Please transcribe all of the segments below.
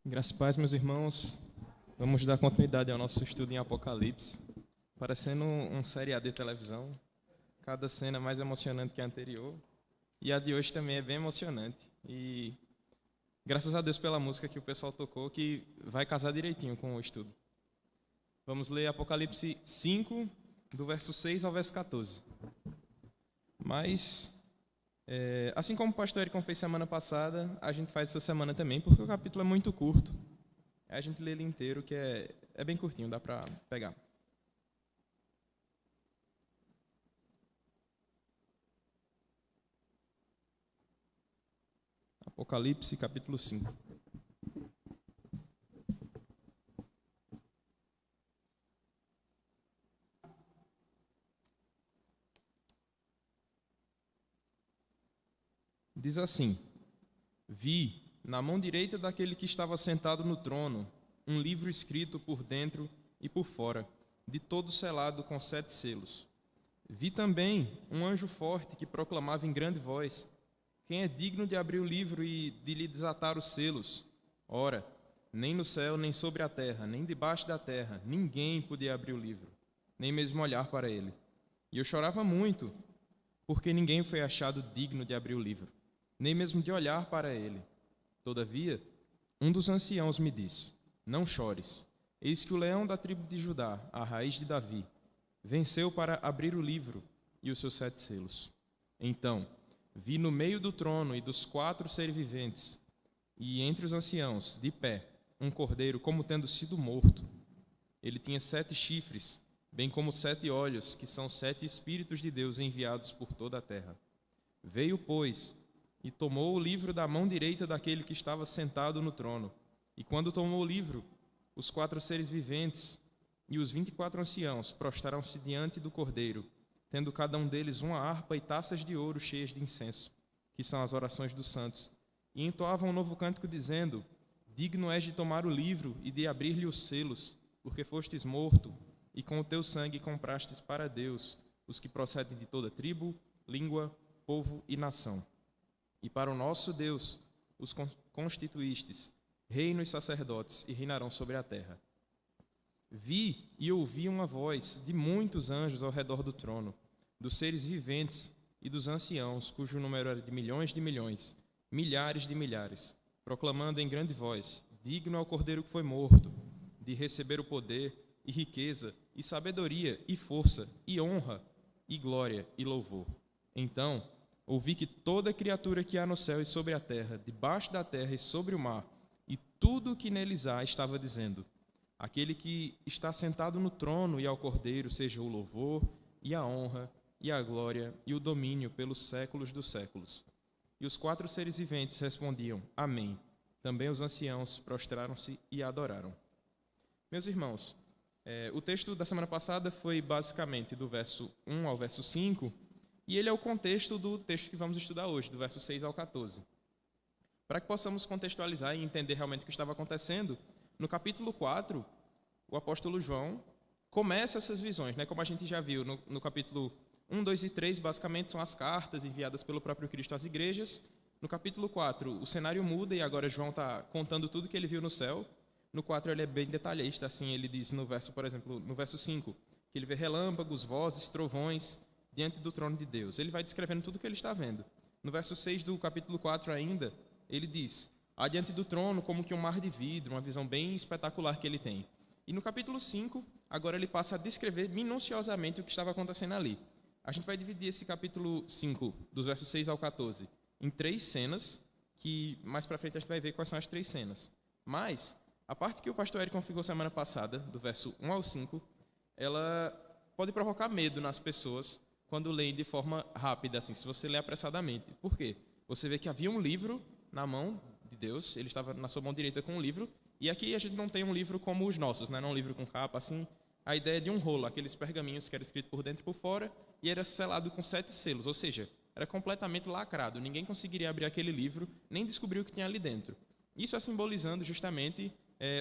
Graças a paz, meus irmãos. Vamos dar continuidade ao nosso estudo em Apocalipse, parecendo um seriado de televisão. Cada cena é mais emocionante que a anterior. E a de hoje também é bem emocionante. E graças a Deus pela música que o pessoal tocou, que vai casar direitinho com o estudo. Vamos ler Apocalipse 5, do verso 6 ao verso 14. Mas, assim como o pastor Ericon fez semana passada, a gente faz essa semana também, porque o capítulo é muito curto. A gente lê ele inteiro, que é bem curtinho, dá para pegar. Apocalipse, capítulo 5. Diz assim: Vi, na mão direita daquele que estava sentado no trono, um livro escrito por dentro e por fora, de todo selado com 7 selos. Vi também um anjo forte que proclamava em grande voz: Quem é digno de abrir o livro e de lhe desatar os selos? Ora, nem no céu, nem sobre a terra, nem debaixo da terra, ninguém podia abrir o livro, nem mesmo olhar para ele. E eu chorava muito, porque ninguém foi achado digno de abrir o livro, nem mesmo de olhar para ele. Todavia, um dos anciãos me disse: Não chores, eis que o leão da tribo de Judá, a raiz de Davi, venceu para abrir o livro e os seus 7 selos. Então, vi no meio do trono e dos 4 seres viventes, e entre os anciãos, de pé, um cordeiro como tendo sido morto. Ele tinha 7 chifres, bem como 7 olhos, que são 7 Espíritos de Deus enviados por toda a terra. Veio, pois, e tomou o livro da mão direita daquele que estava sentado no trono. E quando tomou o livro, os 4 seres viventes e os 24 anciãos prostraram-se diante do cordeiro, tendo cada um deles uma harpa e taças de ouro cheias de incenso, que são as orações dos santos, e entoavam um novo cântico, dizendo: Digno és de tomar o livro e de abrir-lhe os selos, porque fostes morto, e com o teu sangue comprastes para Deus os que procedem de toda tribo, língua, povo e nação. E para o nosso Deus os constituístes, reino e sacerdotes, e reinarão sobre a terra. Vi e ouvi uma voz de muitos anjos ao redor do trono, dos seres viventes e dos anciãos, cujo número era de milhões, milhares de milhares, proclamando em grande voz: Digno é o cordeiro que foi morto, de receber o poder e riqueza e sabedoria e força e honra e glória e louvor. Então ouvi que toda criatura que há no céu e sobre a terra, debaixo da terra e sobre o mar, e tudo o que neles há, estava dizendo: Aquele que está sentado no trono e ao Cordeiro seja o louvor e a honra e a glória e o domínio pelos séculos dos séculos. E os 4 seres viventes respondiam: Amém. Também os anciãos prostraram-se e adoraram. Meus irmãos, o texto da semana passada foi basicamente do verso 1 ao verso 5, e ele é o contexto do texto que vamos estudar hoje, do verso 6 ao 14. Para que possamos contextualizar e entender realmente o que estava acontecendo, no capítulo 4, o apóstolo João começa essas visões, né? Como a gente já viu no capítulo 1, 2 e 3, basicamente são as cartas enviadas pelo próprio Cristo às igrejas. No capítulo 4, o cenário muda e agora João está contando tudo que ele viu no céu. No 4 ele é bem detalhista, assim ele diz no verso, por exemplo, no verso 5, que ele vê relâmpagos, vozes, trovões diante do trono de Deus. Ele vai descrevendo tudo o que ele está vendo. No verso 6 do capítulo 4 ainda, ele diz: Há diante do trono como que um mar de vidro, uma visão bem espetacular que ele tem. E no capítulo 5, agora ele passa a descrever minuciosamente o que estava acontecendo ali. A gente vai dividir esse capítulo 5, dos versos 6 ao 14, em 3 cenas, que mais para frente a gente vai ver quais são as 3 cenas. Mas a parte que o pastor Eric configurou semana passada, do verso 1 ao 5, ela pode provocar medo nas pessoas quando leem de forma rápida, assim, se você lê apressadamente. Por quê? Você vê que havia um livro na mão de Deus, ele estava na sua mão direita com um livro, e aqui a gente não tem um livro como os nossos, né? Não um livro com capa, assim. A ideia é de um rolo, aqueles pergaminhos que era escrito por dentro e por fora, e era selado com 7 selos, ou seja, era completamente lacrado. Ninguém conseguiria abrir aquele livro, nem descobrir o que tinha ali dentro. Isso é simbolizando justamente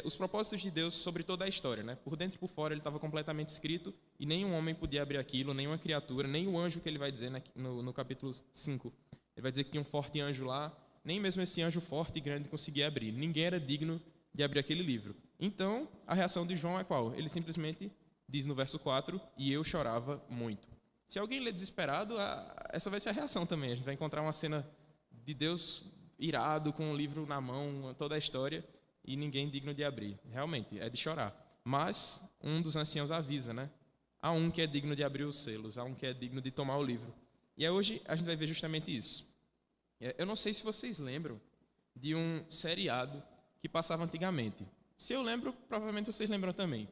os propósitos de Deus sobre toda a história, né? Por dentro e por fora ele estava completamente escrito, e nenhum homem podia abrir aquilo, nenhuma criatura, nem o anjo que ele vai dizer, né, no capítulo 5. Ele vai dizer que tinha um forte anjo lá, nem mesmo esse anjo forte e grande conseguia abrir. Ninguém era digno de abrir aquele livro. Então, a reação de João é qual? Ele simplesmente diz no verso 4, e eu chorava muito. Se alguém lê desesperado, essa vai ser a reação também. A gente vai encontrar uma cena de Deus irado, com o livro na mão, toda a história, e ninguém digno de abrir. Realmente, é de chorar. Mas um dos anciãos avisa, né? Há um que é digno de abrir os selos, há um que é digno de tomar o livro. E hoje a gente vai ver justamente isso. Eu não sei se vocês lembram de um seriado que passava antigamente. Se eu lembro, provavelmente vocês lembram também.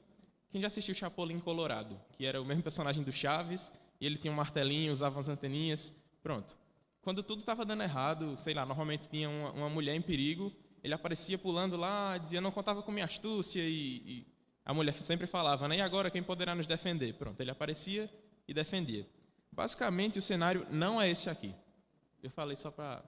Quem já assistiu Chapolin Colorado, que era o mesmo personagem do Chaves, e ele tinha um martelinho, usava as anteninhas, pronto. Quando tudo estava dando errado, sei lá, normalmente tinha uma mulher em perigo, ele aparecia pulando lá, dizia, não contava com minha astúcia, e a mulher sempre falava, né? E agora quem poderá nos defender? Pronto, ele aparecia e defendia. Basicamente, o cenário não é esse aqui. Eu falei só para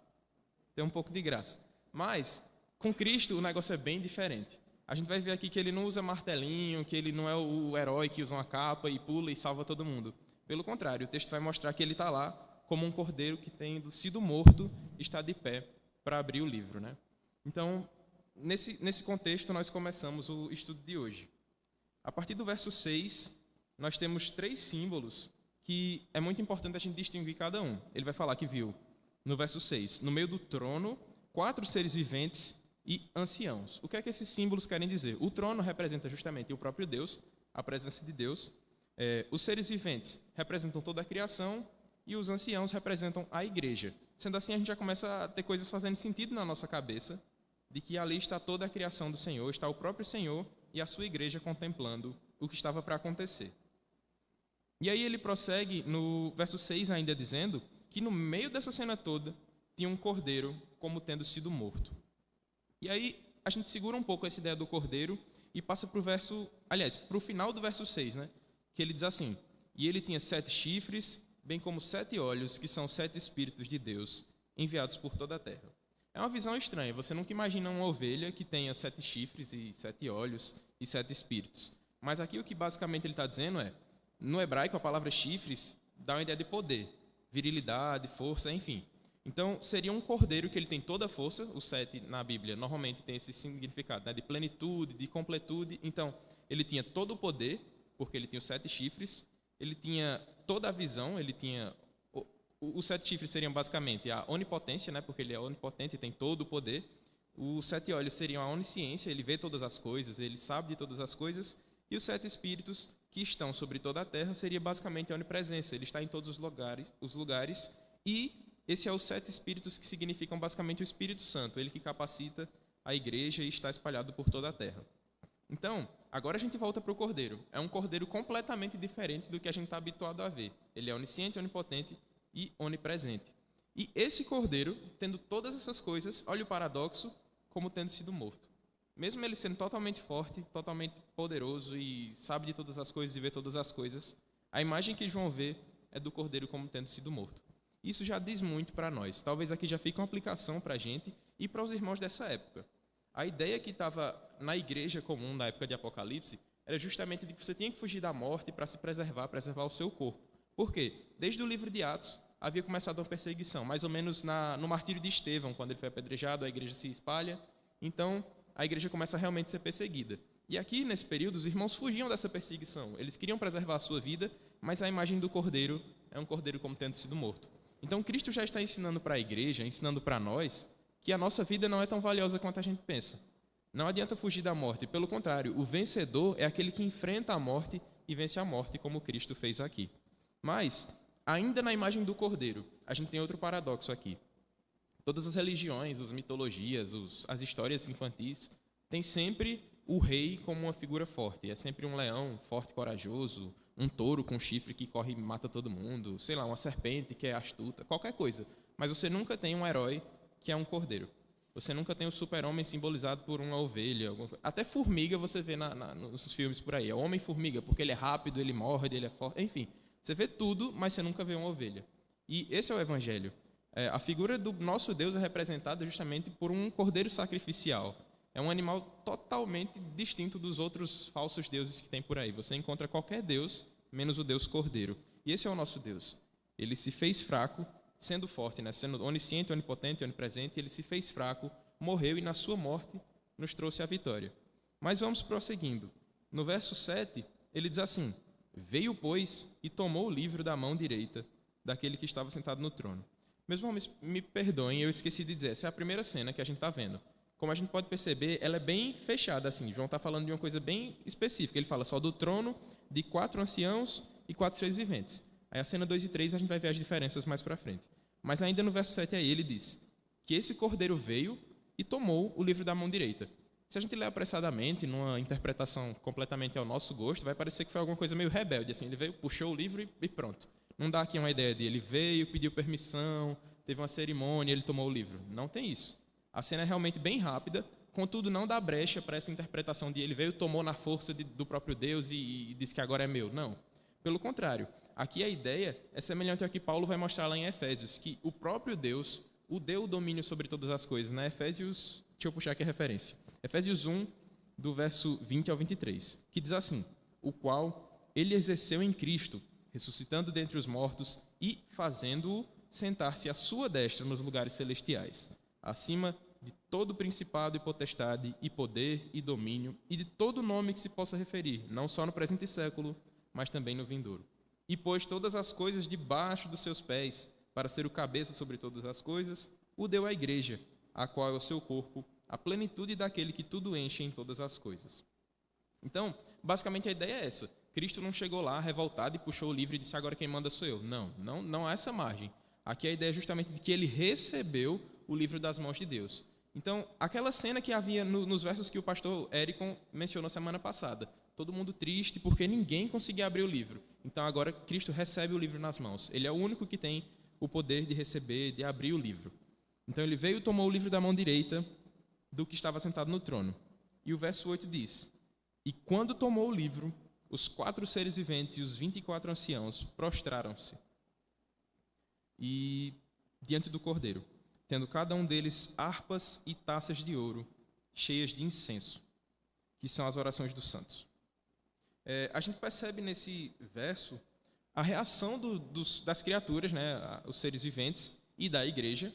ter um pouco de graça. Mas, com Cristo, o negócio é bem diferente. A gente vai ver aqui que ele não usa martelinho, que ele não é o herói que usa uma capa e pula e salva todo mundo. Pelo contrário, o texto vai mostrar que ele está lá como um cordeiro que, tendo sido morto, está de pé para abrir o livro, né? Então, nesse contexto, nós começamos o estudo de hoje. A partir do verso 6, nós temos 3 símbolos que é muito importante a gente distinguir cada um. Ele vai falar que viu, no verso 6, no meio do trono, 4 seres viventes e anciãos. O que é que esses símbolos querem dizer? O trono representa justamente o próprio Deus, a presença de Deus. Os seres viventes representam toda a criação e os anciãos representam a igreja. Sendo assim, a gente já começa a ter coisas fazendo sentido na nossa cabeça, de que ali está toda a criação do Senhor, está o próprio Senhor e a sua igreja contemplando o que estava para acontecer. E aí ele prossegue no verso 6 ainda dizendo que no meio dessa cena toda tinha um cordeiro como tendo sido morto. E aí a gente segura um pouco essa ideia do cordeiro e passa para o final do verso 6, né? Que ele diz assim, e ele tinha 7 chifres, bem como 7 olhos, que são 7 espíritos de Deus, enviados por toda a terra. É uma visão estranha, você nunca imagina uma ovelha que tenha 7 chifres e 7 olhos e 7 espíritos. Mas aqui o que basicamente ele está dizendo é, no hebraico a palavra chifres dá uma ideia de poder, virilidade, força, enfim. Então, seria um cordeiro que ele tem toda a força, o 7 na Bíblia normalmente tem esse significado, né, de plenitude, de completude. Então, ele tinha todo o poder, porque ele tinha os 7 chifres, ele tinha toda a visão, ele tinha... Os 7 chifres seriam basicamente a onipotência, né, porque ele é onipotente e tem todo o poder. Os 7 olhos seriam a onisciência, ele vê todas as coisas, ele sabe de todas as coisas. E os 7 espíritos que estão sobre toda a terra seria basicamente a onipresença, ele está em todos os lugares e esse é os 7 espíritos que significam basicamente o Espírito Santo, ele que capacita a igreja e está espalhado por toda a terra. Então, agora a gente volta para o cordeiro. É um cordeiro completamente diferente do que a gente está habituado a ver. Ele é onisciente, onipotente e onipresente. E esse cordeiro, tendo todas essas coisas, olha o paradoxo, como tendo sido morto. Mesmo ele sendo totalmente forte, totalmente poderoso e sabe de todas as coisas e vê todas as coisas, a imagem que João vê é do cordeiro como tendo sido morto. Isso já diz muito para nós. Talvez aqui já fique uma aplicação para a gente e para os irmãos dessa época. A ideia que estava na igreja comum na época de Apocalipse era justamente de que você tinha que fugir da morte para se preservar o seu corpo. Por quê? Desde o livro de Atos havia começado uma perseguição, mais ou menos no martírio de Estevão, quando ele foi apedrejado, a igreja se espalha. Então, a igreja começa a realmente ser perseguida. E aqui, nesse período, os irmãos fugiam dessa perseguição. Eles queriam preservar a sua vida, mas a imagem do cordeiro é um cordeiro como tendo sido morto. Então, Cristo já está ensinando para a igreja, ensinando para nós, que a nossa vida não é tão valiosa quanto a gente pensa. Não adianta fugir da morte. Pelo contrário, o vencedor é aquele que enfrenta a morte e vence a morte, como Cristo fez aqui. Mas, ainda na imagem do cordeiro, a gente tem outro paradoxo aqui. Todas as religiões, as mitologias, as histórias infantis, têm sempre o rei como uma figura forte. É sempre um leão forte e corajoso, um touro com chifre que corre e mata todo mundo, sei lá, uma serpente que é astuta, qualquer coisa. Mas você nunca tem um herói que é um cordeiro. Você nunca tem o super-homem simbolizado por uma ovelha. Até formiga você vê nos filmes por aí. É o homem-formiga, porque ele é rápido, ele morde, ele é forte. Enfim, você vê tudo, mas você nunca vê uma ovelha. E esse é o evangelho. A figura do nosso Deus é representada justamente por um cordeiro sacrificial. É um animal totalmente distinto dos outros falsos deuses que tem por aí. Você encontra qualquer deus, menos o Deus cordeiro. E esse é o nosso Deus. Ele se fez fraco, sendo forte, né? Sendo onisciente, onipotente, onipresente, ele se fez fraco, morreu e na sua morte nos trouxe a vitória. Mas vamos prosseguindo. No verso 7, ele diz assim: Veio, pois, e tomou o livro da mão direita daquele que estava sentado no trono. Meus irmãos, me perdoem, eu esqueci de dizer, essa é a primeira cena que a gente está vendo. Como a gente pode perceber, ela é bem fechada, assim. João está falando de uma coisa bem específica. Ele fala só do trono, de 4 anciãos e 4 seres viventes. Aí a cena 2 e 3 a gente vai ver as diferenças mais para frente. Mas ainda no verso 7 aí ele diz que esse cordeiro veio e tomou o livro da mão direita. Se a gente ler apressadamente, numa interpretação completamente ao nosso gosto, vai parecer que foi alguma coisa meio rebelde. Assim, ele veio, puxou o livro e pronto. Não dá aqui uma ideia de ele veio, pediu permissão, teve uma cerimônia, ele tomou o livro. Não tem isso. A cena é realmente bem rápida, contudo não dá brecha para essa interpretação de ele veio, tomou na força do próprio Deus e disse que agora é meu. Não. Pelo contrário, aqui a ideia é semelhante ao que Paulo vai mostrar lá em Efésios, que o próprio Deus o deu o domínio sobre todas as coisas. Né? Efésios, deixa eu puxar aqui a referência. Efésios 1, do verso 20 ao 23, que diz assim: o qual ele exerceu em Cristo, ressuscitando dentre os mortos e fazendo-o sentar-se à sua destra nos lugares celestiais, acima de todo principado e potestade e poder e domínio e de todo nome que se possa referir, não só no presente século, mas também no vindouro. E pôs todas as coisas debaixo dos seus pés, para ser o cabeça sobre todas as coisas, o deu à igreja, a qual é o seu corpo, a plenitude daquele que tudo enche em todas as coisas. Então, basicamente a ideia é essa. Cristo não chegou lá revoltado e puxou o livro e disse, agora quem manda sou eu. Não há essa margem. Aqui a ideia é justamente de que ele recebeu o livro das mãos de Deus. Então, aquela cena que havia nos versos que o pastor Érico mencionou semana passada, todo mundo triste porque ninguém conseguia abrir o livro. Então, agora Cristo recebe o livro nas mãos. Ele é o único que tem o poder de receber, de abrir o livro. Então, ele veio e tomou o livro da mão direita do que estava sentado no trono. E o verso 8 diz: E quando tomou o livro, os 4 seres viventes e os 24 anciãos prostraram-se e diante do Cordeiro, tendo cada um deles harpas e taças de ouro cheias de incenso, que são as orações dos santos. A gente percebe nesse verso a reação das criaturas, né, os seres viventes e da igreja,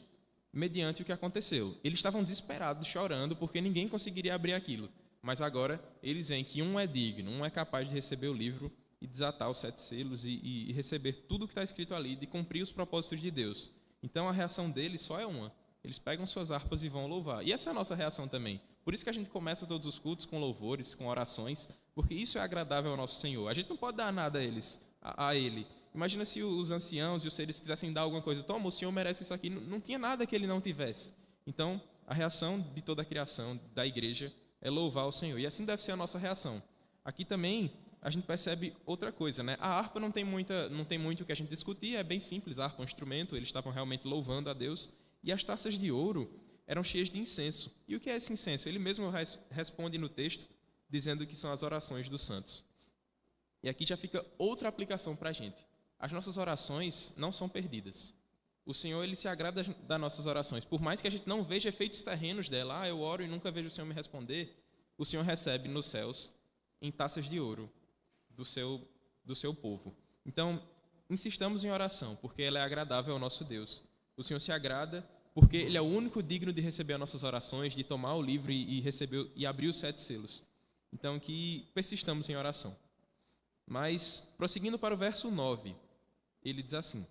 mediante o que aconteceu. Eles estavam desesperados, chorando, porque ninguém conseguiria abrir aquilo. Mas agora eles veem que um é digno, um é capaz de receber o livro e desatar os 7 selos e receber tudo o que está escrito ali, de cumprir os propósitos de Deus. Então a reação deles só é uma. Eles pegam suas harpas e vão louvar. E essa é a nossa reação também. Por isso que a gente começa todos os cultos com louvores, com orações, porque isso é agradável ao nosso Senhor. A gente não pode dar nada a Ele. Imagina se os anciãos e os seres quisessem dar alguma coisa. Toma, o Senhor merece isso aqui. Não tinha nada que Ele não tivesse. Então, a reação de toda a criação, da igreja, é louvar o Senhor. E assim deve ser a nossa reação. Aqui também a gente percebe outra coisa, né? A harpa não tem muito o que a gente discutir, é bem simples. A harpa é um instrumento, eles estavam realmente louvando a Deus. E as taças de ouro eram cheias de incenso. E o que é esse incenso? Ele mesmo responde no texto, dizendo que são as orações dos santos. E aqui já fica outra aplicação para a gente. As nossas orações não são perdidas. O Senhor, Ele se agrada das nossas orações. Por mais que a gente não veja efeitos terrenos dela, eu oro e nunca vejo o Senhor me responder, o Senhor recebe nos céus em taças de ouro do seu povo. Então, insistamos em oração, porque ela é agradável ao nosso Deus. O Senhor se agrada porque Ele é o único digno de receber as nossas orações, de tomar o livro e abrir os 7 selos. Então, que persistamos em oração. Mas, prosseguindo para o verso 9, ele diz assim: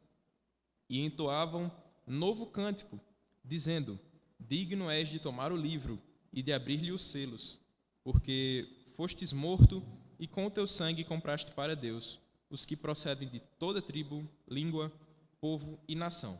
E entoavam novo cântico, dizendo: Digno és de tomar o livro e de abrir-lhe os selos, porque fostes morto e com o teu sangue compraste para Deus os que procedem de toda tribo, língua, povo e nação.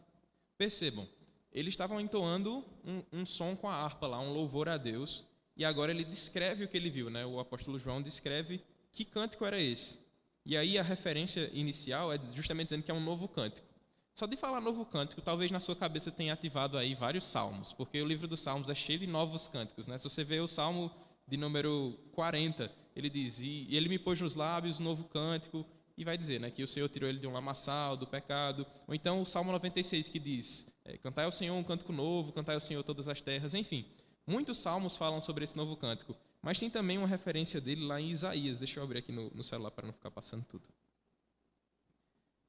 Percebam, eles estavam entoando um som com a harpa lá, um louvor a Deus, e agora ele descreve o que ele viu, né? O apóstolo João descreve que cântico era esse. E aí a referência inicial é justamente dizendo que é um novo cântico. Só de falar novo cântico, talvez na sua cabeça tenha ativado aí vários salmos, porque o livro dos salmos é cheio de novos cânticos, né? Se você vê o salmo de número 40, ele diz, e ele me pôs nos lábios um novo cântico, e vai dizer, né, que o Senhor tirou ele de um lamaçal, do pecado. Ou então o Salmo 96, que diz, cantai ao Senhor um cântico novo, cantai ao Senhor todas as terras, enfim. Muitos salmos falam sobre esse novo cântico, mas tem também uma referência dele lá em Isaías. Deixa eu abrir aqui no celular para não ficar passando tudo.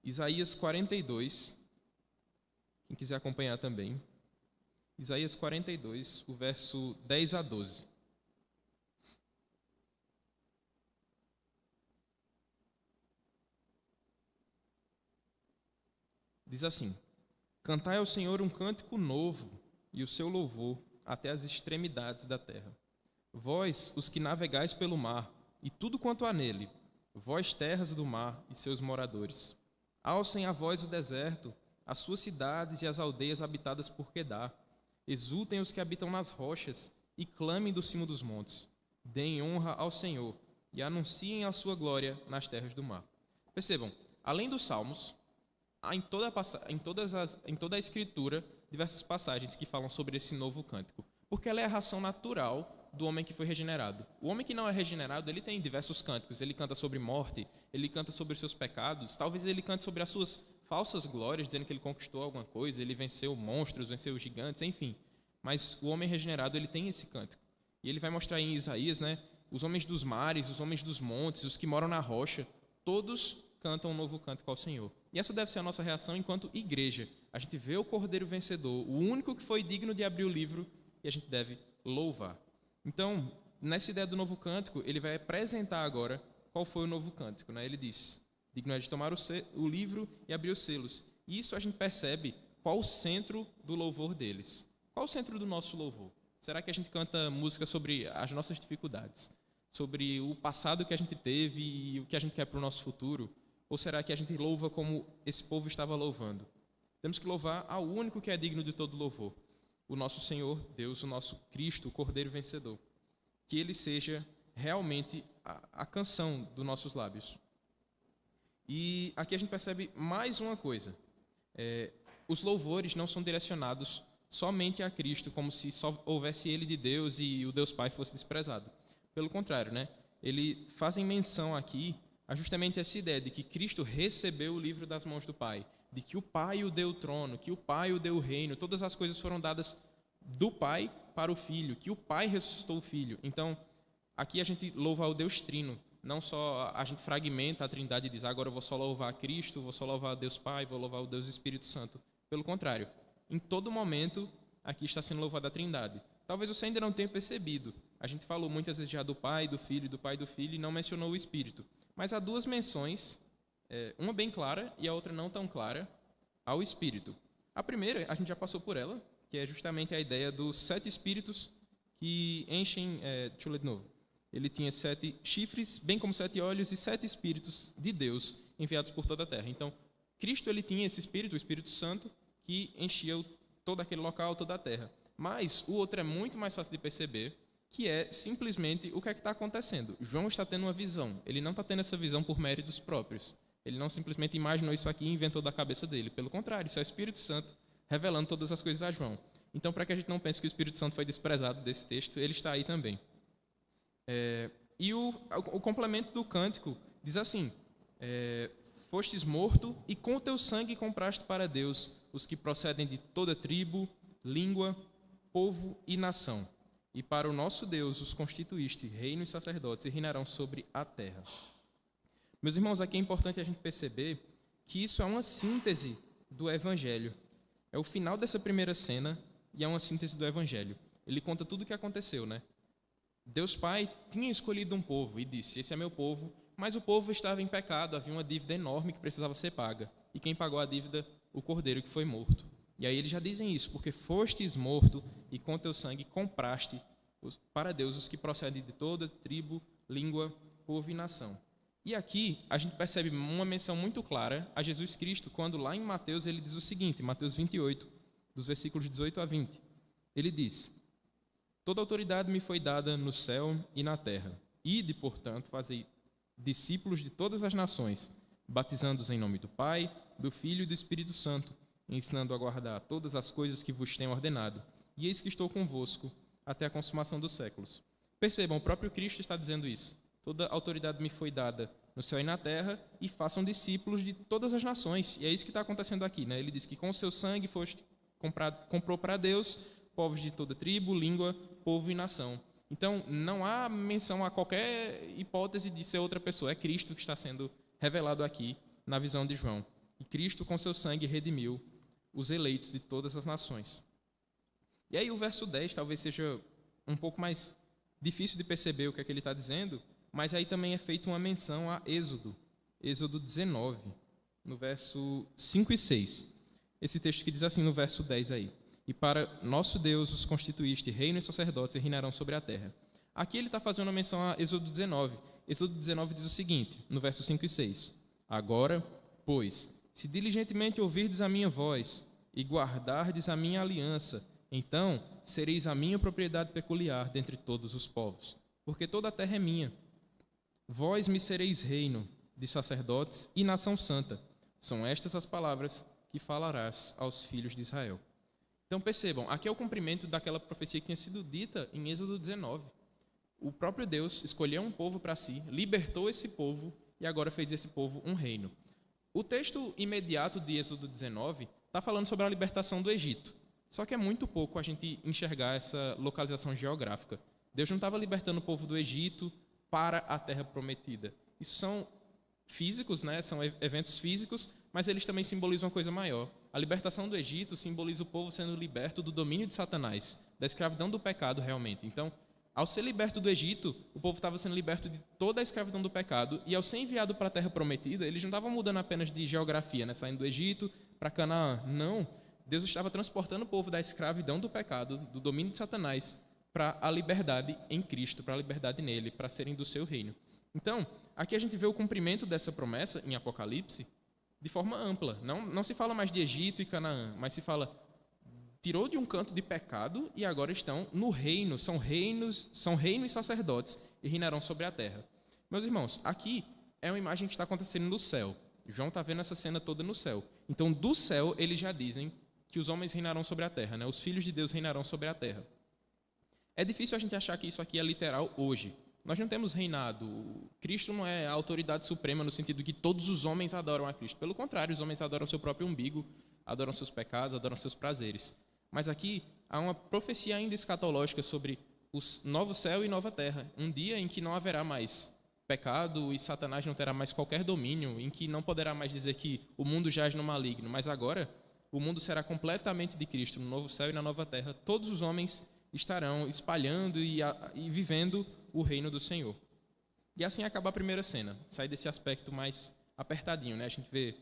Isaías 42, quem quiser acompanhar também. Isaías 42, o verso 10 a 12. diz assim: Cantai ao Senhor um cântico novo, e o seu louvor até as extremidades da terra. Vós, os que navegais pelo mar, e tudo quanto há nele, vós terras do mar e seus moradores. Alcem a voz o deserto, as suas cidades e as aldeias habitadas por Quedar. Exultem os que habitam nas rochas, e clamem do cimo dos montes. Deem honra ao Senhor, e anunciem a sua glória nas terras do mar. Percebam, além dos salmos, há em toda a Escritura diversas passagens que falam sobre esse novo cântico, porque ela é a ração natural do homem que foi regenerado. O homem que não é regenerado, ele tem diversos cânticos. Ele canta sobre morte, ele canta sobre os seus pecados, talvez ele cante sobre as suas falsas glórias, dizendo que ele conquistou alguma coisa, ele venceu monstros, venceu gigantes, enfim. Mas o homem regenerado, ele tem esse cântico. E ele vai mostrar em Isaías, né, os homens dos mares, os homens dos montes, os que moram na rocha, todos cantam um novo cântico ao Senhor. E essa deve ser a nossa reação enquanto igreja. A gente vê o Cordeiro vencedor, o único que foi digno de abrir o livro, e a gente deve louvar. Então, nessa ideia do novo cântico, ele vai apresentar agora qual foi o novo cântico, né? Ele diz: digno é de tomar o livro e abrir os selos. E isso a gente percebe qual o centro do louvor deles. Qual o centro do nosso louvor? Será que a gente canta música sobre as nossas dificuldades? Sobre o passado que a gente teve e o que a gente quer para o nosso futuro? Ou será que a gente louva como esse povo estava louvando? Temos que louvar ao único que é digno de todo louvor, o nosso Senhor Deus, o nosso Cristo, o Cordeiro vencedor. Que ele seja realmente a canção dos nossos lábios. E aqui a gente percebe mais uma coisa. Os louvores não são direcionados somente a Cristo, como se só houvesse ele de Deus e o Deus Pai fosse desprezado. Pelo contrário, né? Eles fazem menção aqui a justamente essa ideia de que Cristo recebeu o livro das mãos do Pai, de que o Pai o deu o trono, que o Pai o deu o reino, todas as coisas foram dadas do Pai para o Filho, que o Pai ressuscitou o Filho. Então, aqui a gente louva ao Deus Trino, não só a gente fragmenta a Trindade e diz: agora eu vou só louvar a Cristo, vou só louvar a Deus Pai, vou louvar o Deus Espírito Santo. Pelo contrário, em todo momento aqui está sendo louvada a Trindade. Talvez você ainda não tenha percebido. A gente falou muitas vezes já do Pai, do Filho, do Pai e do Filho e não mencionou o Espírito. Mas há duas menções, uma bem clara e a outra não tão clara, ao Espírito. A primeira, a gente já passou por ela, que é justamente a ideia dos 7 espíritos que enchem... deixa eu ler de novo. Ele tinha 7 chifres, bem como 7 olhos e 7 espíritos de Deus enviados por toda a terra. Então, Cristo ele tinha esse Espírito, o Espírito Santo, que enchia todo aquele local, toda a terra. Mas o outro é muito mais fácil de perceber, que é simplesmente o que é que está acontecendo. João está tendo uma visão. Ele não está tendo essa visão por méritos próprios. Ele não simplesmente imaginou isso aqui e inventou da cabeça dele. Pelo contrário, isso é o Espírito Santo revelando todas as coisas a João. Então, para que a gente não pense que o Espírito Santo foi desprezado desse texto, ele está aí também. E o complemento do cântico diz assim: fostes morto e com o teu sangue compraste para Deus os que procedem de toda tribo, língua, povo e nação. E para o nosso Deus os constituíste reino e sacerdotes e reinarão sobre a terra. Meus irmãos, aqui é importante a gente perceber que isso é uma síntese do Evangelho. É o final dessa primeira cena e é uma síntese do Evangelho. Ele conta tudo o que aconteceu, né? Deus Pai tinha escolhido um povo e disse: esse é meu povo, mas o povo estava em pecado, havia uma dívida enorme que precisava ser paga. E quem pagou a dívida? O Cordeiro que foi morto. E aí eles já dizem isso: porque fostes morto e com teu sangue compraste para Deus os que procedem de toda tribo, língua, povo e nação. E aqui a gente percebe uma menção muito clara a Jesus Cristo, quando lá em Mateus ele diz o seguinte, Mateus 28, dos versículos 18 a 20. Ele diz: toda autoridade me foi dada no céu e na terra. Ide, portanto, fazei discípulos de todas as nações, batizando-os em nome do Pai, do Filho e do Espírito Santo, ensinando a guardar todas as coisas que vos tenho ordenado. E eis que estou convosco até a consumação dos séculos. Percebam, o próprio Cristo está dizendo isso. Toda autoridade me foi dada no céu e na terra, e façam discípulos de todas as nações. E é isso que está acontecendo aqui, né? Ele diz que com o seu sangue comprou para Deus povos de toda tribo, língua, povo e nação. Então, não há menção a qualquer hipótese de ser outra pessoa. É Cristo que está sendo revelado aqui na visão de João. E Cristo, com seu sangue, redimiu os eleitos de todas as nações. E aí o verso 10 talvez seja um pouco mais difícil de perceber o que é que ele está dizendo, mas aí também é feita uma menção a Êxodo 19, no verso 5 e 6. esse texto que diz assim no verso 10 aí: e para nosso Deus os constituíste reino e sacerdotes e reinarão sobre a terra. Aqui ele está fazendo uma menção a Êxodo 19. Êxodo 19 diz o seguinte, no verso 5 e 6: agora, pois, se diligentemente ouvirdes a minha voz e guardardes a minha aliança, então sereis a minha propriedade peculiar dentre todos os povos, porque toda a terra é minha. Vós me sereis reino de sacerdotes e nação santa. São estas as palavras que falarás aos filhos de Israel. Então percebam, aqui é o cumprimento daquela profecia que tinha sido dita em Êxodo 19. O próprio Deus escolheu um povo para si, libertou esse povo e agora fez desse povo um reino. O texto imediato de Êxodo 19 está falando sobre a libertação do Egito. Só que é muito pouco a gente enxergar essa localização geográfica. Deus não estava libertando o povo do Egito para a terra prometida. Isso são físicos, né? São eventos físicos, mas eles também simbolizam uma coisa maior. A libertação do Egito simboliza o povo sendo liberto do domínio de Satanás, da escravidão do pecado realmente. Então, ao ser liberto do Egito, o povo estava sendo liberto de toda a escravidão do pecado, e ao ser enviado para a terra prometida, eles não estavam mudando apenas de geografia, né? Saindo do Egito para Canaã. Não. Deus estava transportando o povo da escravidão do pecado, do domínio de Satanás, para a liberdade em Cristo, para a liberdade nele, para serem do seu reino. Então, aqui a gente vê o cumprimento dessa promessa em Apocalipse de forma ampla. Não se fala mais de Egito e Canaã, mas se fala, tirou de um canto de pecado e agora estão no reino, são reino e sacerdotes e reinarão sobre a terra. Meus irmãos, aqui é uma imagem que está acontecendo no céu. João está vendo essa cena toda no céu. Então, do céu, eles já dizem que os homens reinarão sobre a terra, né? Os filhos de Deus reinarão sobre a terra. É difícil a gente achar que isso aqui é literal hoje. Nós não temos reinado. Cristo não é a autoridade suprema no sentido que todos os homens adoram a Cristo. Pelo contrário, os homens adoram seu próprio umbigo, adoram seus pecados, adoram seus prazeres. Mas aqui há uma profecia ainda escatológica sobre o novo céu e nova terra. Um dia em que não haverá mais pecado e Satanás não terá mais qualquer domínio, em que não poderá mais dizer que o mundo jaz no maligno. Mas agora, o mundo será completamente de Cristo, no novo céu e na nova terra. Todos os homens estarão espalhando e vivendo o reino do Senhor. E assim acaba a primeira cena, sai desse aspecto mais apertadinho, né? A gente vê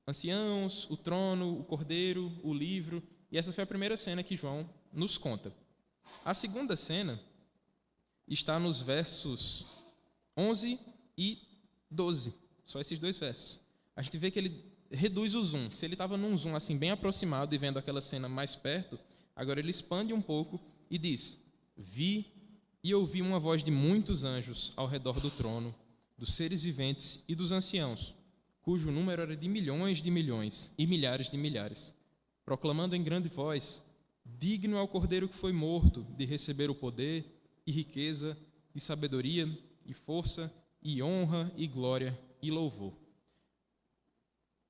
anciãos, o trono, o cordeiro, o livro, e essa foi a primeira cena que João nos conta. A segunda cena está nos versos 11 e 12, só esses dois versos. A gente vê que ele reduz o zoom. Se ele estava num zoom assim bem aproximado e vendo aquela cena mais perto, agora ele expande um pouco e diz: vi e ouvi uma voz de muitos anjos ao redor do trono, dos seres viventes e dos anciãos, cujo número era de milhões e milhares de milhares, proclamando em grande voz: digno é o Cordeiro que foi morto de receber o poder e riqueza e sabedoria e força e honra e glória e louvor.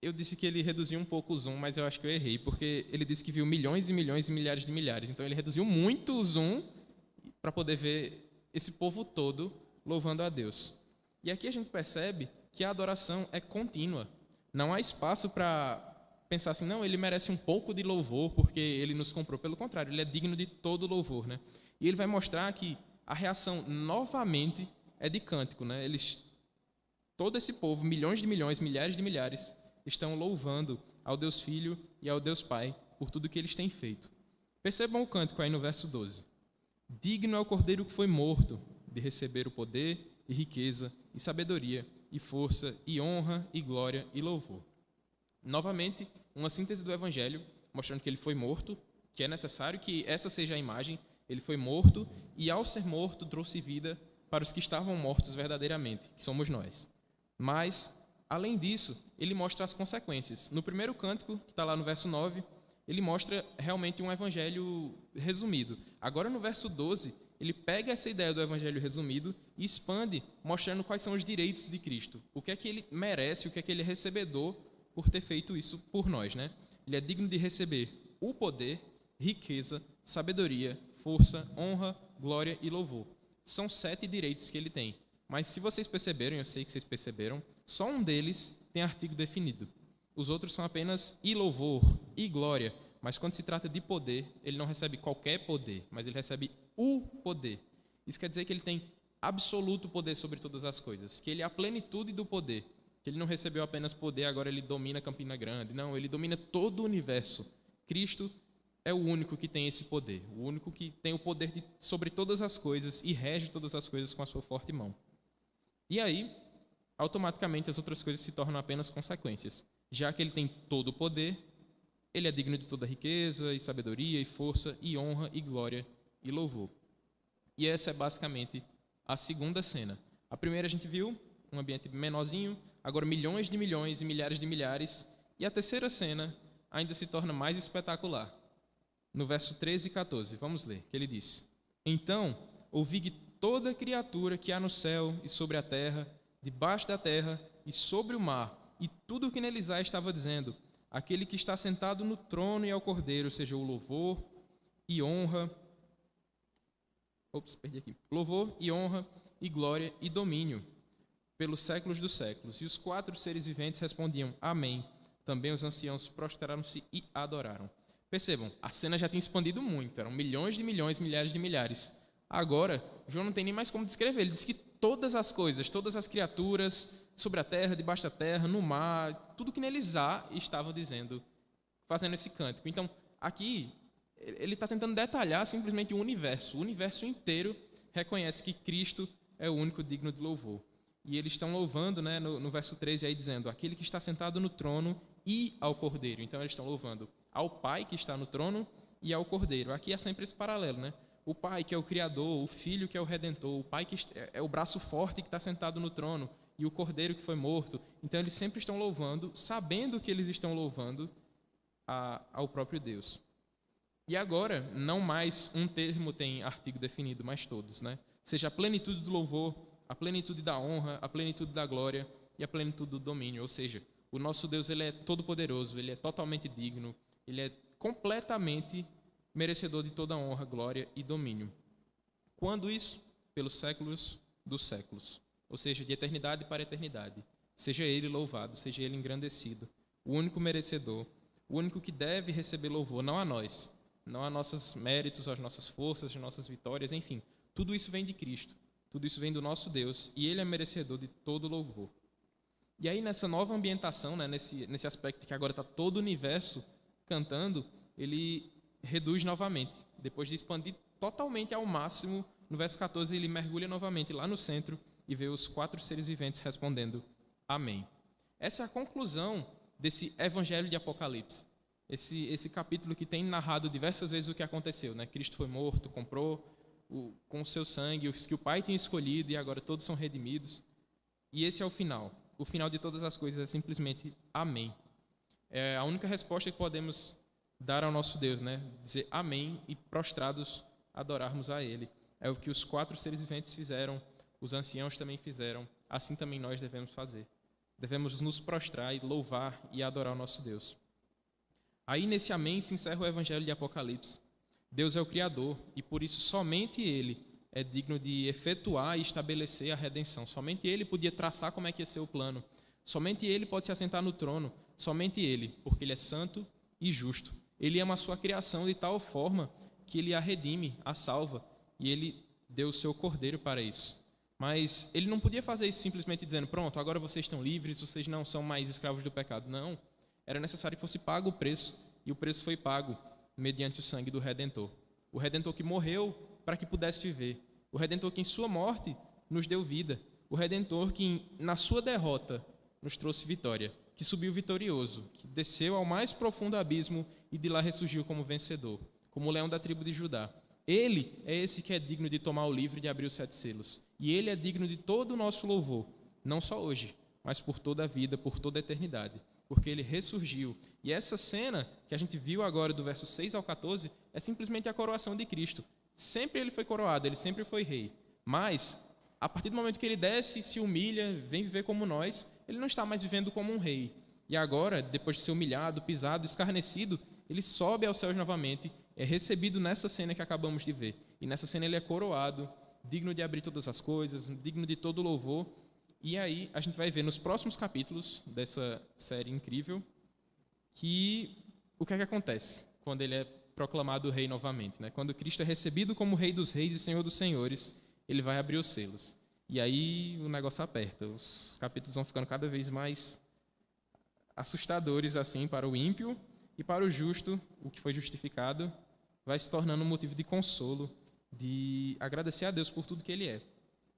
Eu disse que ele reduziu um pouco o zoom, mas eu acho que eu errei, porque ele disse que viu milhões e milhões e milhares de milhares. Então ele reduziu muito o zoom para poder ver esse povo todo louvando a Deus. E aqui a gente percebe que a adoração é contínua. Não há espaço para pensar assim, não, ele merece um pouco de louvor porque ele nos comprou. Pelo contrário, ele é digno de todo louvor, né? E ele vai mostrar que a reação novamente é de cântico, né? Todo esse povo, milhões de milhões, milhares de milhares, estão louvando ao Deus Filho e ao Deus Pai por tudo que eles têm feito. Percebam o cântico aí no verso 12. Digno é o Cordeiro que foi morto de receber o poder e riqueza e sabedoria e força e honra e glória e louvor. Novamente, uma síntese do Evangelho, mostrando que ele foi morto, que é necessário que essa seja a imagem. Ele foi morto e, ao ser morto, trouxe vida para os que estavam mortos verdadeiramente, que somos nós. Mas, além disso, ele mostra as consequências. No primeiro cântico, que está lá no verso 9, ele mostra realmente um evangelho resumido. Agora, no verso 12, ele pega essa ideia do evangelho resumido e expande, mostrando quais são os direitos de Cristo. O que é que ele merece, o que é que ele é recebedor por ter feito isso por nós, né? Ele é digno de receber o poder, riqueza, sabedoria, força, honra, glória e louvor. São 7 direitos que ele tem. Mas se vocês perceberam, eu sei que vocês perceberam, só um deles tem artigo definido. Os outros são apenas e louvor, e glória. Mas quando se trata de poder, ele não recebe qualquer poder, mas ele recebe o poder. Isso quer dizer que ele tem absoluto poder sobre todas as coisas, que ele é a plenitude do poder. que ele não recebeu apenas poder, agora ele domina Campina Grande. Não, ele domina todo o universo. Cristo é o único que tem esse poder, o único que tem o poder sobre todas as coisas e rege todas as coisas com a sua forte mão. E aí, automaticamente, as outras coisas se tornam apenas consequências. Já que ele tem todo o poder, ele é digno de toda riqueza e sabedoria e força e honra e glória e louvor. E essa é basicamente a segunda cena. A primeira a gente viu um ambiente menorzinho, agora milhões de milhões e milhares de milhares. E a terceira cena ainda se torna mais espetacular. No verso 13 e 14, vamos ler, que ele diz: Então ouvi que toda criatura que há no céu e sobre a terra, debaixo da terra e sobre o mar, e tudo o que neles há, estava dizendo: Aquele que está sentado no trono e ao Cordeiro, seja o louvor e honra... Louvor e honra e glória e domínio pelos séculos dos séculos. E os 4 seres viventes respondiam: Amém. Também os anciãos prostraram-se e adoraram. Percebam, a cena já tinha expandido muito. Eram milhões de milhões, milhares de milhares. Agora, João não tem nem mais como descrever. Ele diz que todas as coisas, todas as criaturas, sobre a terra, debaixo da terra, no mar, tudo que neles há, estava dizendo, fazendo esse cântico. Então, aqui, ele está tentando detalhar simplesmente o universo inteiro reconhece que Cristo é o único digno de louvor. E eles estão louvando, né, no verso 13, aí dizendo: aquele que está sentado no trono e ao Cordeiro. Então, eles estão louvando ao Pai que está no trono e ao Cordeiro. Aqui é sempre esse paralelo, né? O Pai que é o Criador, o Filho que é o Redentor, o Pai que é o braço forte que está sentado no trono e o Cordeiro que foi morto. Então, eles sempre estão louvando, sabendo que eles estão louvando ao próprio Deus. E agora, não mais um termo tem artigo definido, mas todos, né? Seja a plenitude do louvor, a plenitude da honra, a plenitude da glória e a plenitude do domínio. Ou seja, o nosso Deus, ele é todo-poderoso, ele é totalmente digno, ele é completamente merecedor de toda honra, glória e domínio. Quando isso? Pelos séculos dos séculos. Ou seja, de eternidade para eternidade. Seja ele louvado, seja ele engrandecido. O único merecedor, o único que deve receber louvor, não a nós, não a nossos méritos, as nossas forças, as nossas vitórias, enfim. Tudo isso vem de Cristo, tudo isso vem do nosso Deus, e Ele é merecedor de todo louvor. E aí, nessa nova ambientação, né, nesse aspecto que agora está todo o universo cantando, ele reduz novamente. Depois de expandir totalmente ao máximo, no verso 14, ele mergulha novamente lá no centro e vê os 4 seres viventes respondendo: Amém. Essa é a conclusão desse Evangelho de Apocalipse. Esse capítulo que tem narrado diversas vezes o que aconteceu, né? Cristo foi morto, comprou com o seu sangue os que o Pai tinha escolhido e agora todos são redimidos. E esse é o final. O final de todas as coisas é simplesmente amém. É a única resposta que podemos dar ao nosso Deus, né? Dizer amém e prostrados adorarmos a Ele. É o que os 4 seres viventes fizeram, os anciãos também fizeram, assim também nós devemos fazer. Devemos nos prostrar e louvar e adorar o nosso Deus. Aí, nesse amém, se encerra o Evangelho de Apocalipse. Deus é o Criador e, por isso, somente Ele é digno de efetuar e estabelecer a redenção. Somente Ele podia traçar como é que ia ser o plano. Somente Ele pode se assentar no trono. Somente Ele, porque Ele é santo e justo. Ele ama a sua criação de tal forma que Ele a redime, a salva, e Ele deu o seu Cordeiro para isso. Mas Ele não podia fazer isso simplesmente dizendo: pronto, agora vocês estão livres, vocês não são mais escravos do pecado. Não. Era necessário que fosse pago o preço, e o preço foi pago mediante o sangue do Redentor. O Redentor que morreu para que pudesse viver. O Redentor que em sua morte nos deu vida. O Redentor que na sua derrota nos trouxe vitória. Que subiu vitorioso, que desceu ao mais profundo abismo e de lá ressurgiu como vencedor, como o leão da tribo de Judá. Ele é esse que é digno de tomar o livro e de abrir os 7 selos. E Ele é digno de todo o nosso louvor, não só hoje, mas por toda a vida, por toda a eternidade. Porque Ele ressurgiu. E essa cena que a gente viu agora do verso 6 ao 14 é simplesmente a coroação de Cristo. Sempre Ele foi coroado, Ele sempre foi rei. Mas, a partir do momento que Ele desce, se humilha, vem viver como nós, Ele não está mais vivendo como um rei. E agora, depois de ser humilhado, pisado, escarnecido, Ele sobe aos céus novamente, é recebido nessa cena que acabamos de ver. E nessa cena Ele é coroado, digno de abrir todas as coisas, digno de todo louvor. E aí a gente vai ver nos próximos capítulos dessa série incrível que o que é que acontece quando Ele é proclamado rei novamente, né? Quando Cristo é recebido como Rei dos Reis e Senhor dos Senhores, Ele vai abrir os selos. E aí o negócio aperta. Os capítulos vão ficando cada vez mais assustadores assim para o ímpio, e para o justo, o que foi justificado, vai se tornando um motivo de consolo, de agradecer a Deus por tudo que Ele é.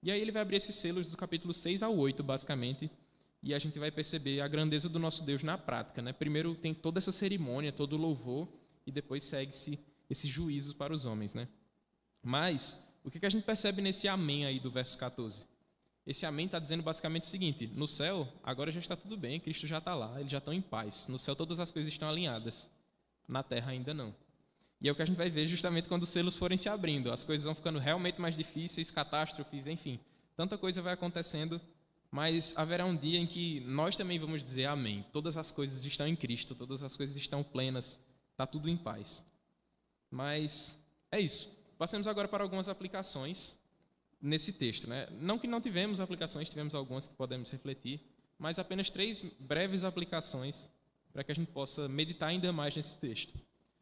E aí ele vai abrir esses selos do capítulo 6 ao 8, basicamente, e a gente vai perceber a grandeza do nosso Deus na prática, né? Primeiro tem toda essa cerimônia, todo o louvor, e depois segue-se esses juízos para os homens, né? Mas, o que a gente percebe nesse amém aí do verso 14? Esse amém está dizendo basicamente o seguinte: no céu, agora já está tudo bem, Cristo já está lá, eles já estão em paz. No céu todas as coisas estão alinhadas, na terra ainda não. E é o que a gente vai ver justamente quando os selos forem se abrindo. As coisas vão ficando realmente mais difíceis, catástrofes, enfim. Tanta coisa vai acontecendo, mas haverá um dia em que nós também vamos dizer amém. Todas as coisas estão em Cristo, todas as coisas estão plenas, está tudo em paz. Mas é isso. Passemos agora para algumas aplicações nesse texto, né? Não que não tivemos aplicações, tivemos algumas que podemos refletir, mas apenas 3 breves aplicações para que a gente possa meditar ainda mais nesse texto.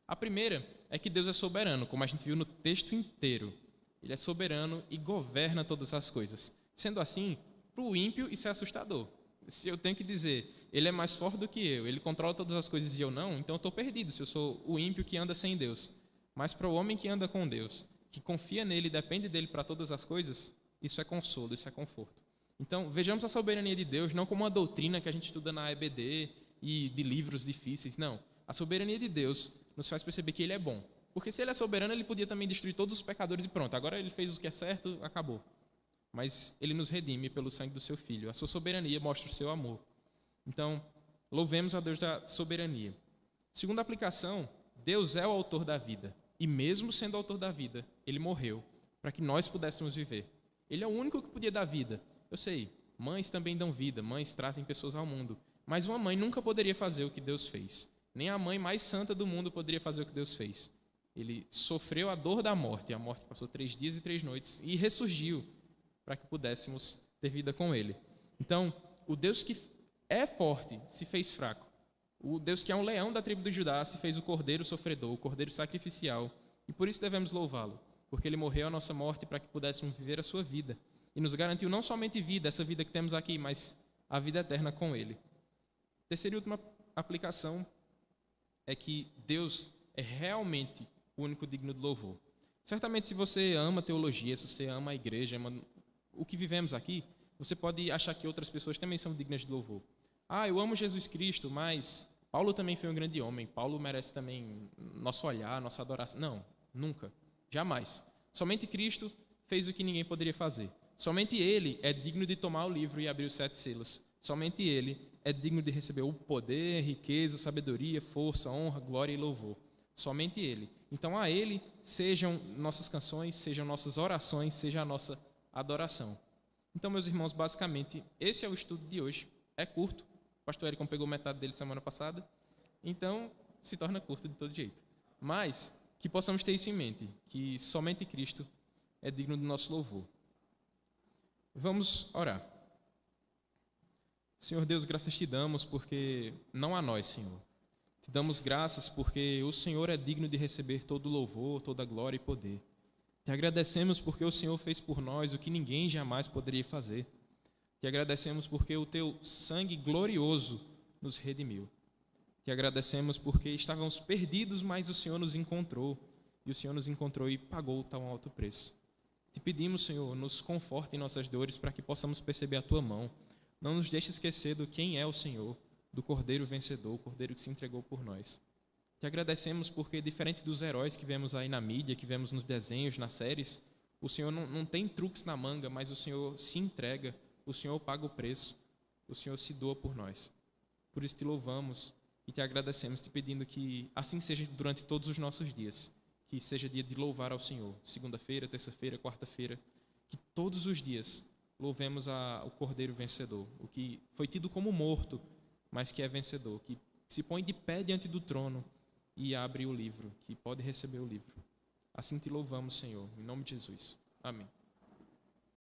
A primeira é que Deus é soberano, como a gente viu no texto inteiro. Ele é soberano e governa todas as coisas. Sendo assim, para o ímpio isso é assustador. Se eu tenho que dizer, ele é mais forte do que eu, ele controla todas as coisas e eu não, então eu estou perdido se eu sou o ímpio que anda sem Deus. Mas para o homem que anda com Deus, que confia nele e depende dele para todas as coisas, isso é consolo, isso é conforto. Então, vejamos a soberania de Deus não como uma doutrina que a gente estuda na EBD e de livros difíceis, não. A soberania de Deus nos faz perceber que Ele é bom. Porque se Ele é soberano, Ele podia também destruir todos os pecadores e pronto, agora Ele fez o que é certo, acabou. Mas Ele nos redime pelo sangue do Seu Filho. A Sua soberania mostra o Seu amor. Então, louvemos a Deus da soberania. Segunda aplicação, Deus é o autor da vida. E mesmo sendo o autor da vida, Ele morreu para que nós pudéssemos viver. Ele é o único que podia dar vida. Eu sei, mães também dão vida, mães trazem pessoas ao mundo. Mas uma mãe nunca poderia fazer o que Deus fez. Nem a mãe mais santa do mundo poderia fazer o que Deus fez. Ele sofreu a dor da morte. A morte passou 3 dias e 3 noites e ressurgiu para que pudéssemos ter vida com Ele. Então, o Deus que é forte se fez fraco. O Deus que é um leão da tribo de Judá se fez o cordeiro sofredor, o cordeiro sacrificial. E por isso devemos louvá-lo, porque Ele morreu a nossa morte para que pudéssemos viver a sua vida. E nos garantiu não somente vida, essa vida que temos aqui, mas a vida eterna com Ele. Terceira e última aplicação é que Deus é realmente o único digno de louvor. Certamente, se você ama teologia, se você ama a igreja, ama o que vivemos aqui, você pode achar que outras pessoas também são dignas de louvor. Ah, eu amo Jesus Cristo, mas Paulo também foi um grande homem. Paulo merece também nosso olhar, nossa adoração. Não, nunca, jamais. Somente Cristo fez o que ninguém poderia fazer. Somente Ele é digno de tomar o livro e abrir os 7 selos. Somente Ele é digno de receber o poder, riqueza, sabedoria, força, honra, glória e louvor. Somente Ele. Então a Ele sejam nossas canções, sejam nossas orações, seja a nossa adoração. Então, meus irmãos, basicamente, esse é o estudo de hoje. É curto. O pastor Ericon pegou metade dele semana passada. Então, se torna curto de todo jeito. Mas que possamos ter isso em mente, que somente Cristo é digno do nosso louvor. Vamos orar. Senhor Deus, graças te damos porque não a nós, Senhor. Te damos graças porque o Senhor é digno de receber todo o louvor, toda a glória e poder. Te agradecemos porque o Senhor fez por nós o que ninguém jamais poderia fazer. Te agradecemos porque o teu sangue glorioso nos redimiu. Te agradecemos porque estávamos perdidos, mas o Senhor nos encontrou. E o Senhor nos encontrou e pagou tão alto preço. Te pedimos, Senhor, nos conforte em nossas dores para que possamos perceber a tua mão. Não nos deixe esquecer do quem é o Senhor, do Cordeiro vencedor, o Cordeiro que se entregou por nós. Te agradecemos porque, diferente dos heróis que vemos aí na mídia, que vemos nos desenhos, nas séries, o Senhor não tem truques na manga, mas o Senhor se entrega, o Senhor paga o preço, o Senhor se doa por nós. Por isso te louvamos e te agradecemos, te pedindo que assim seja durante todos os nossos dias, que seja dia de louvar ao Senhor, segunda-feira, terça-feira, quarta-feira, que todos os dias louvemos o Cordeiro vencedor, o que foi tido como morto, mas que é vencedor, que se põe de pé diante do trono e abre o livro, que pode receber o livro. Assim te louvamos, Senhor, em nome de Jesus. Amém.